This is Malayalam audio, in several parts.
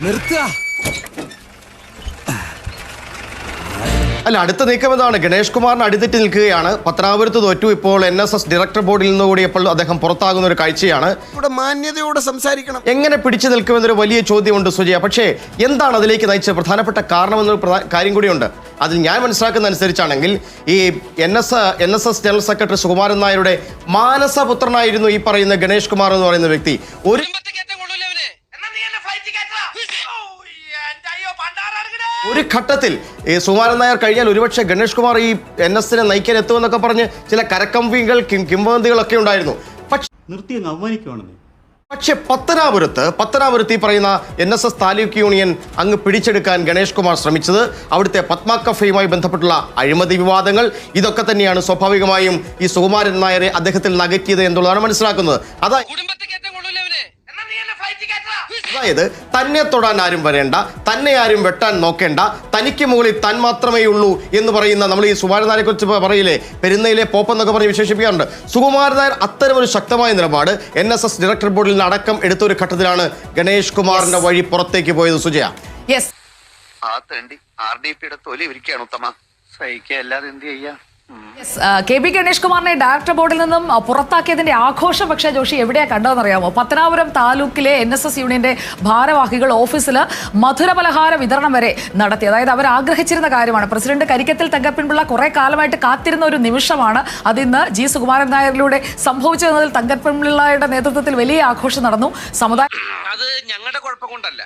നിർത്തുക. അല്ല, അടുത്ത നീക്കം എന്താണ്? ഗണേഷ് കുമാറിന് അടിതെറ്റി നിൽക്കുകയാണ്. പത്തനാപുരത്ത് തോറ്റു. ഇപ്പോൾ NSS ഡയറക്ടർ ബോർഡിൽ നിന്ന് കൂടി ഇപ്പോൾ അദ്ദേഹം പുറത്താകുന്ന ഒരു കാഴ്ചയാണ്. ഇവിടെ മാന്യതയോടെ സംസാരിക്കണം. എങ്ങനെ പിടിച്ചു നിൽക്കുമെന്നൊരു വലിയ ചോദ്യമുണ്ട് സുജയ. പക്ഷേ എന്താണ് അതിലേക്ക് നയിച്ച പ്രധാനപ്പെട്ട കാരണമെന്നൊരു കാര്യം കൂടിയുണ്ട്. അതിൽ ഞാൻ മനസ്സിലാക്കുന്ന അനുസരിച്ചാണെങ്കിൽ ഈ NSS ജനറൽ സെക്രട്ടറി സുകുമാരൻ നായരുടെ മാനസപുത്രനായിരുന്നു ഈ പറയുന്ന ഗണേഷ് കുമാർ എന്ന് പറയുന്ന വ്യക്തി. ഒരു ഘട്ടത്തിൽ ഈ സുകുമാരൻ നായർ കഴിഞ്ഞാൽ ഒരുപക്ഷെ ഗണേഷ് കുമാർ ഈ NSനെ നയിക്കാൻ എത്തുമെന്നൊക്കെ പറഞ്ഞ് ചില കരക്കമ്പികൾ കിംവദന്തികളൊക്കെ ഉണ്ടായിരുന്നു. പക്ഷെ പത്തനാപുരത്ത് ഈ പറയുന്ന NSS താലൂക്ക് യൂണിയൻ അങ്ങ് പിടിച്ചെടുക്കാൻ ഗണേഷ് കുമാർ ശ്രമിച്ചത് അവിടുത്തെ പത്മ കഫേയുമായി ബന്ധപ്പെട്ടുള്ള അഴിമതി വിവാദങ്ങൾ ഇതൊക്കെ തന്നെയാണ് സ്വാഭാവികമായും ഈ സുകുമാരൻ നായരെ അദ്ദേഹത്തിൽ നകറ്റിയത് എന്നുള്ളതാണ് മനസ്സിലാക്കുന്നത്. അതായത് തന്നെ തൊടാൻ ആരും വരേണ്ട, തന്നെ ആരും വെട്ടാൻ നോക്കേണ്ട, തനിക്ക് മുകളിൽ താൻ മാത്രമേ ഉള്ളൂ എന്ന് പറയുന്ന, നമ്മൾ ഈ സുകുമാരൻ നായരെ കുറിച്ച് പറയില്ലേ, പെരുന്നയിലെ പോപ്പെന്നൊക്കെ പറഞ്ഞ് വിശേഷിപ്പിക്കാറുണ്ട്. സുകുമാരൻ നായർ അത്തരമൊരു ശക്തമായ നിലപാട് NSS ഡയറക്ടർ ബോർഡിൽ നിന്ന് അടക്കം എടുത്തൊരു ഘട്ടത്തിലാണ് ഗണേഷ് കുമാറിന്റെ വഴി പുറത്തേക്ക് പോയത്. സുജയ, KB ഗണേഷ് കുമാറിനെ ഡയറക്ടർ ബോർഡിൽ നിന്നും പുറത്താക്കിയതിന്റെ ആഘോഷം പക്ഷേ ജോഷി എവിടെയാ കണ്ടതെന്നറിയാമോ? പത്തനാപുരം താലൂക്കിലെ NSS യൂണിയന്റെ ഭാരവാഹികൾ ഓഫീസിൽ മധുരപലഹാര വിതരണം വരെ നടത്തി. അതായത് അവർ ആഗ്രഹിച്ചിരുന്ന കാര്യമാണ്. പ്രസിഡന്റ് കരിക്കത്തിൽ തങ്കപ്പൻപിള്ള കുറെ കാലമായിട്ട് കാത്തിരുന്ന ഒരു നിമിഷമാണ്. അതിന്ന് G സുകുമാരൻ നായരിലൂടെ സംഭവിച്ചതിൽ തങ്കപ്പൻപിള്ളയുടെ നേതൃത്വത്തിൽ വലിയ ആഘോഷം നടന്നു. അത് ഞങ്ങളുടെ കുഴപ്പം കൊണ്ടല്ല,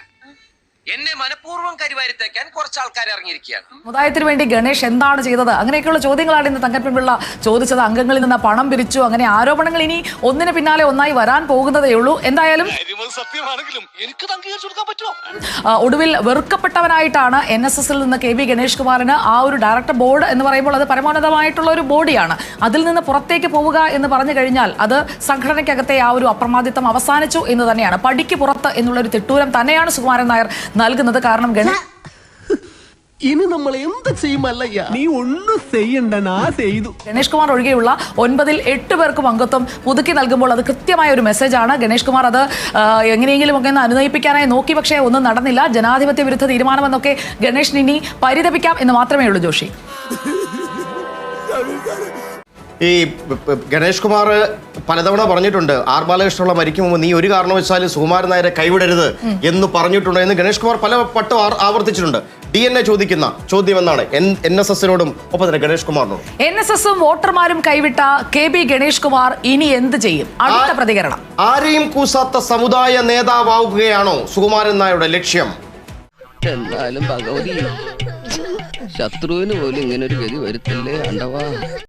എന്നെ മനഃപൂർവ്വം കരിവാരിത്തേക്കാൻ കുറച്ച് ആൾക്കാർ ഇറങ്ങിയിരിക്കുകയാണ്. സമുദായത്തിന് വേണ്ടി ഗണേഷ് എന്താണ് ചെയ്തത്? അങ്ങനെയൊക്കെയുള്ള ചോദ്യങ്ങളാണ് ഇന്ന് തങ്കപ്പൻപിള്ള ചോദിച്ചത്. അംഗങ്ങളിൽ നിന്ന് പണം പിരിച്ചു, അങ്ങനെ ആരോപണങ്ങൾ ഇനി ഒന്നിന് പിന്നാലെ ഒന്നായി വരാൻ പോകുന്നതേ ഉള്ളൂ. എന്തായാലും ഒടുവിൽ വെറുക്കപ്പെട്ടവനായിട്ടാണ് NSSൽ നിന്ന് KB ഗണേഷ് കുമാറിന് ആ ഒരു ഡയറക്ടർ ബോർഡ് എന്ന് പറയുമ്പോൾ അത് പരമോന്നതമായിട്ടുള്ള ഒരു ബോഡിയാണ്. അതിൽ നിന്ന് പുറത്തേക്ക് പോവുക എന്ന് പറഞ്ഞു കഴിഞ്ഞാൽ അത് സംഘടനയ്ക്കകത്തെ ആ ഒരു അപ്രമാദിത്വം അവസാനിച്ചു എന്ന് തന്നെയാണ്. പടിക്ക് പുറത്ത് എന്നുള്ളൊരു തിട്ടൂരം തന്നെയാണ് സുകുമാരൻ നായർ നൽകുന്നത്. കാരണം ഇനി നമ്മൾ എന്ത് ചെയ്യുമല്ലയ്യ, നീ ഒന്നും ചെയ്യണ്ട, ഗണേഷ് കുമാർ ഒഴികെയുള്ള 9-ൽ 8 പേർക്കും അംഗത്വം പുതുക്കി നൽകുമ്പോൾ അത് കൃത്യമായ ഒരു മെസ്സേജാണ്. ഗണേഷ് കുമാർ അത് എങ്ങനെയെങ്കിലും ഒക്കെ അനുനയിപ്പിക്കാനായി നോക്കി, പക്ഷേ ഒന്നും നടന്നില്ല. ജനാധിപത്യ വിരുദ്ധ തീരുമാനമെന്നൊക്കെ ഗണേഷിന് ഇനി പരിതപിക്കാം എന്ന് മാത്രമേ ഉള്ളൂ ജോഷി. ഈ ഗണേഷ് കുമാർ പലതവണ പറഞ്ഞിട്ടുണ്ട്, R ബാലകൃഷ്ണപിള്ള മരിക്കും മുമ്പ് നീ ഒരു കാരണവശാലും സുകുമാരൻ നായരെ കൈവിടരുത് എന്ന് പറഞ്ഞിട്ടുണ്ട് എന്ന് ഗണേഷ് കുമാർ പല വട്ടം ആവർത്തിച്ചിട്ടുണ്ട്. DNA ചോദിക്കുന്ന ചോദ്യം എന്നാണ് NSSനോടും ഒപ്പം തന്നെ ഗണേഷ് കുമാറിനോടും. NSSും വോട്ടർമാരും കൈവിട്ട KB ഗണേഷ് കുമാർ ഇനി എന്ത് ചെയ്യും? അടുത്ത പ്രതികരണം. ആരെയും കൂസാത്ത സമുദായ നേതാവാകുകയാണോ സുകുമാരൻ നായരുടെ ലക്ഷ്യം? എന്നാലും ഭഗവതി, ശത്രുവിന് പോലും ഇങ്ങനെ ഒരു ഗതി വരുത്തല്ലേ ആണ്ടവാ.